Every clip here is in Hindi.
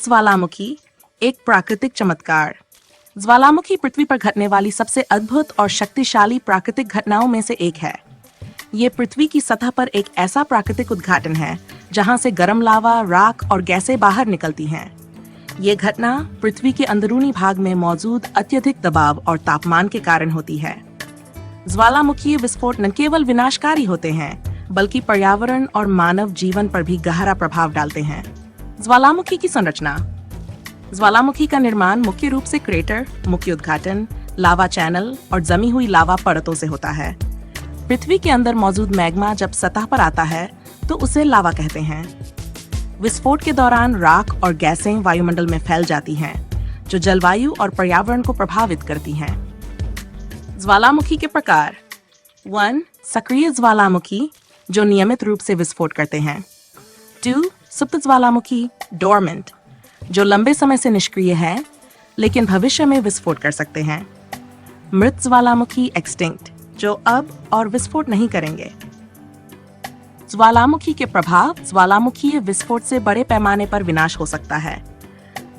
ज्वालामुखी एक प्राकृतिक चमत्कार। ज्वालामुखी पृथ्वी पर घटने वाली सबसे अद्भुत और शक्तिशाली प्राकृतिक घटनाओं में से एक है। ये पृथ्वी की सतह पर एक ऐसा प्राकृतिक उद्घाटन है जहां से गर्म लावा, राख और गैसें बाहर निकलती हैं। ये घटना पृथ्वी के अंदरूनी भाग में मौजूद अत्यधिक दबाव और तापमान के कारण होती है। ज्वालामुखीय विस्फोट न केवल विनाशकारी होते हैं बल्कि पर्यावरण और मानव जीवन पर भी गहरा प्रभाव डालते हैं। ज्वालामुखी की संरचना। ज्वालामुखी का निर्माण मुख्य रूप से क्रेटर, मुख्य उद्घाटन, लावा चैनल और जमी हुई लावा परतों से होता है। पृथ्वी के अंदर मौजूद मैग्मा जब सतह पर आता है तो उसे लावा कहते हैं। विस्फोट के दौरान राख और गैसें वायुमंडल में फैल जाती हैं, जो जलवायु और पर्यावरण को प्रभावित करती हैं। ज्वालामुखी के प्रकार। 1. सक्रिय ज्वालामुखी जो नियमित रूप से विस्फोट करते हैं। 2. सुप्त ज्वालामुखी डोरमेंट जो लंबे समय से निष्क्रिय है लेकिन भविष्य में विस्फोट कर सकते हैं। मृत ज्वालामुखी एक्सटिंक्ट जो अब और विस्फोट नहीं करेंगे। ज्वालामुखी के प्रभाव। ज्वालामुखीय विस्फोट से बड़े पैमाने पर विनाश हो सकता है।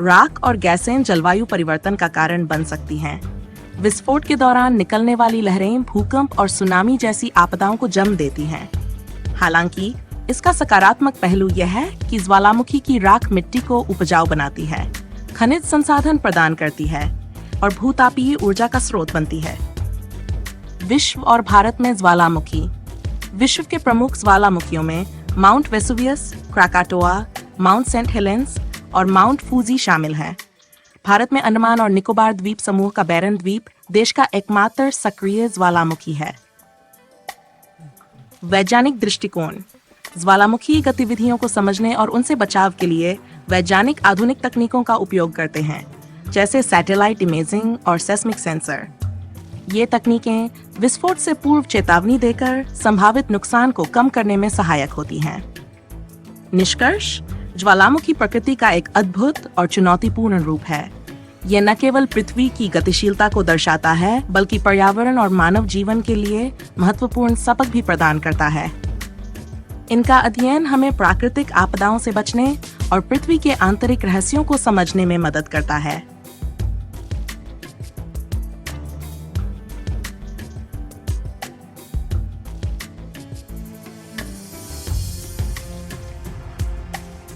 राख और गैसें जलवायु परिवर्तन का कारण बन सकती हैं। विस्फोट के दौरान निकलने वाली लहरें भूकंप और सुनामी जैसी आपदाओं को जन्म देती हैं। हालांकि इसका सकारात्मक पहलू यह है कि ज्वालामुखी की राख मिट्टी को उपजाऊ बनाती है, खनिज संसाधन प्रदान करती है और भूतापीय ऊर्जा का स्रोत बनती है। विश्व और भारत में ज्वालामुखी। विश्व के प्रमुख ज्वालामुखियों में Mount Vesuvius, Krakatoa, Mount Saint Helens और माउंट फूजी शामिल हैं। भारत में अंडमान और निकोबार द्वीप समूह का बैरन द्वीप देश का एकमात्र सक्रिय ज्वालामुखी है। वैज्ञानिक दृष्टिकोण। ज्वालामुखी गतिविधियों को समझने और उनसे बचाव के लिए वैज्ञानिक आधुनिक तकनीकों का उपयोग करते हैं, जैसे सैटेलाइट इमेजिंग और सेस्मिक सेंसर। ये तकनीकें विस्फोट से पूर्व चेतावनी देकर संभावित नुकसान को कम करने में सहायक होती हैं। निष्कर्ष। ज्वालामुखी प्रकृति का एक अद्भुत और चुनौतीपूर्ण रूप है। यह न केवल पृथ्वी की गतिशीलता को दर्शाता है बल्कि पर्यावरण और मानव जीवन के लिए महत्वपूर्ण सबक भी प्रदान करता है। इनका अध्ययन हमें प्राकृतिक आपदाओं से बचने और पृथ्वी के आंतरिक रहस्यों को समझने में मदद करता है।